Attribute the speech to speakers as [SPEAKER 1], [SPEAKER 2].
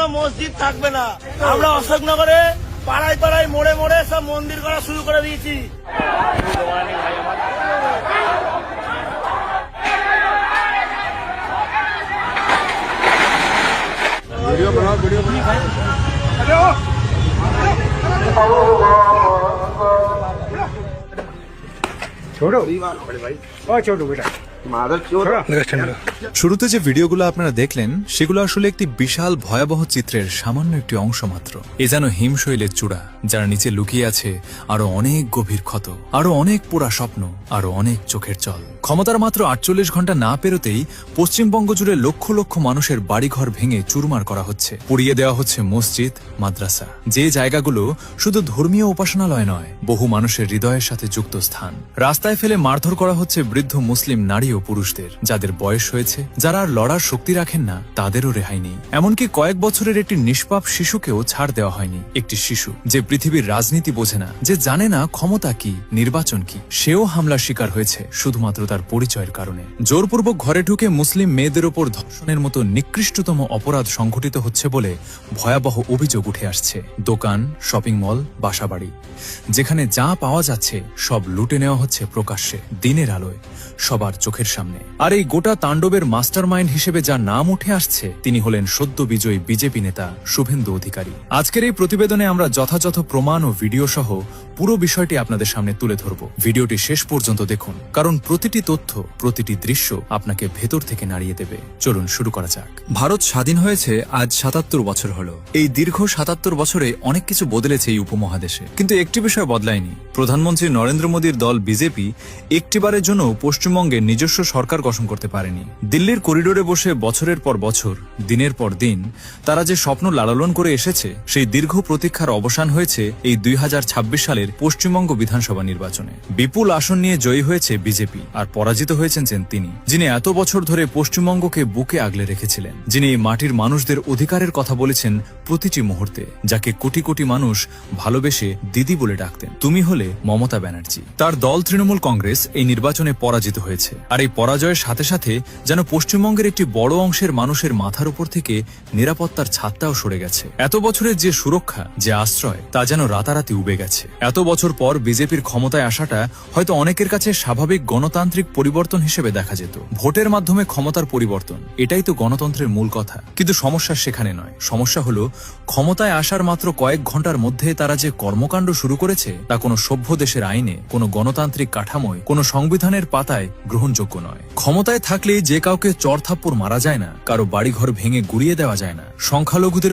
[SPEAKER 1] কোনো মসজিদ থাকবে না। আমরা অশোকনগরে পাড়ায় পাড়ায় মোড়ে মোড়ে সব মন্দির করা শুরু করে দিয়েছি।
[SPEAKER 2] छोड़ो ओ छोटू बेटा
[SPEAKER 3] শুরুতে যে ভিডিওগুলো আপনারা দেখলেন সেগুলো আসলে একটি বিশাল ভয়াবহ চিত্রের সামান্য একটি অংশ মাত্র। এ যেন হিমশৈলের চূড়া, যার নিচে লুকিয়ে আছে আরো অনেক গভীর ক্ষত, আরো অনেক পোড়া স্বপ্ন, আরো অনেক চোখের জল। ক্ষমতার মাত্র ৪৮ ঘন্টা না পেরোতেই পশ্চিমবঙ্গ জুড়ে লক্ষ লক্ষ মানুষের বাড়িঘর ভেঙে চুরমার করা হচ্ছে, পুড়িয়ে দেওয়া হচ্ছে মসজিদ, মাদ্রাসা, যে জায়গাগুলো শুধু ধর্মীয় উপাসনালয় নয়, বহু মানুষের হৃদয়ের সাথে যুক্ত স্থান। রাস্তায় ফেলে মারধর করা হচ্ছে বৃদ্ধ মুসলিম নারী ও পুরুষদের, যাদের বয়স হয়েছে, যারা আর লড়ার শক্তি রাখেন না, তাদেরও রেহাই নেই। এমনকি কয়েক বছরের একটি নিষ্পাপ শিশুকেও ছাড় দেওয়া হয়নি। একটি শিশু যে পৃথিবীর রাজনীতি বোঝে না, যে জানে না ক্ষমতা কি, নির্বাচন কি, সেও হামলার শিকার হয়েছে শুধুমাত্র তার পরিচয়ের কারণে। জোরপূর্বক ঘরে ঢুকে মুসলিম মেয়েদের ওপর ধর্ষণের মতো নিকৃষ্টতম অপরাধ সংঘটিত হচ্ছে বলে ভয়াবহ অভিযোগ উঠে আসছে। দোকান, শপিং মল, বাসাবাড়ি, যেখানে যা পাওয়া যাচ্ছে সব লুটে নেওয়া হচ্ছে প্রকাশ্যে, দিনের আলোয়, সবার চোখের সামনে। আর এই গোটা তাণ্ডবের মাস্টারমাইন্ড হিসেবে যার নাম উঠে আসছে, তিনি হলেন সদ্য বিজয়ী বিজেপি নেতা শুভেন্দু অধিকারী। আজকের এই প্রতিবেদনে আমরা যথাযথ প্রমাণ ও ভিডিও সহ পুরো বিষয়টি আপনাদের সামনে তুলে ধরব। ভিডিওটি শেষ পর্যন্ত দেখুন, কারণ প্রতিটি তথ্য, প্রতিটি দৃশ্য আপনাকে ভেতর থেকে নাড়িয়ে দেবে। চলুন শুরু করা যাক। ভারত স্বাধীন হয়েছে আজ ৭৭ বছর হলো। এই দীর্ঘ ৭৭ বছরে অনেক কিছু বদলেছে এই উপমহাদেশে, কিন্তু একটি বিষয় বদলায়নি। প্রধানমন্ত্রী নরেন্দ্র মোদীর দল বিজেপি একটিবারের জন্য পশ্চিমবঙ্গে নিজস্ব সরকার গঠন করতে পারেনি। দিল্লির করিডোরে বসে বছরের পর বছর, দিনের পর দিন তারা যে স্বপ্ন লালন করে এসেছে, সেই দীর্ঘ প্রতীক্ষার অবসান হয়েছে এই ২০২৬ সালের পশ্চিমবঙ্গ বিধানসভা নির্বাচনে। বিপুল আসন নিয়ে জয়ী হয়েছে বিজেপি, আর পরাজিত হয়েছেন তিনি, যিনি এত বছর ধরে পশ্চিমবঙ্গকে বুকে আগলে রেখেছিলেন, যিনি এই মাটির মানুষদের অধিকারের কথা বলেছেন প্রতিটি মুহূর্তে, যাকে কোটি কোটি মানুষ ভালোবেসে দিদি বলে ডাকতেন। তুমি হলে মমতা ব্যানার্জি। তার দল তৃণমূল কংগ্রেস এই নির্বাচনে পরাজিত হয়েছে, আর এই পরাজয়ের সাথে সাথে যেন পশ্চিমবঙ্গের একটি বড় অংশের মানুষের মাথার উপর থেকে নিরাপত্তার ছাদটাও সরে গেছে। এত বছরের যে সুরক্ষা, যে আশ্রয়, তা যেন রাতারাতি উবে গেছে। এত বছর পর বিজেপির ক্ষমতায় আসাটা হয়তো অনেকের কাছে স্বাভাবিক গণতান্ত্রিক পরিবর্তন হিসেবে দেখা যেত। ভোটের মাধ্যমে ক্ষমতার পরিবর্তন, এটাই তো গণতন্ত্রের মূল কথা। কিন্তু সমস্যা সেখানে নয়। সমস্যা হলো ক্ষমতায় আসার মাত্র কয়েক ঘন্টার মধ্যে তারা যে কর্মকাণ্ড শুরু করেছে, তা কোনো সভ্য দেশের আইনে, কোনো গণতান্ত্রিক কাঠামোয়, কোনো সংবিধানের পাতায় গ্রহণযোগ্য নয়। ক্ষমতায় থাকলে যে কাউকে চড়থাপ্পড় মারা যায় না, কারো বাড়িঘর ভেঙে গুড়িয়ে দেওয়া যায় না, সংখ্যালঘুদের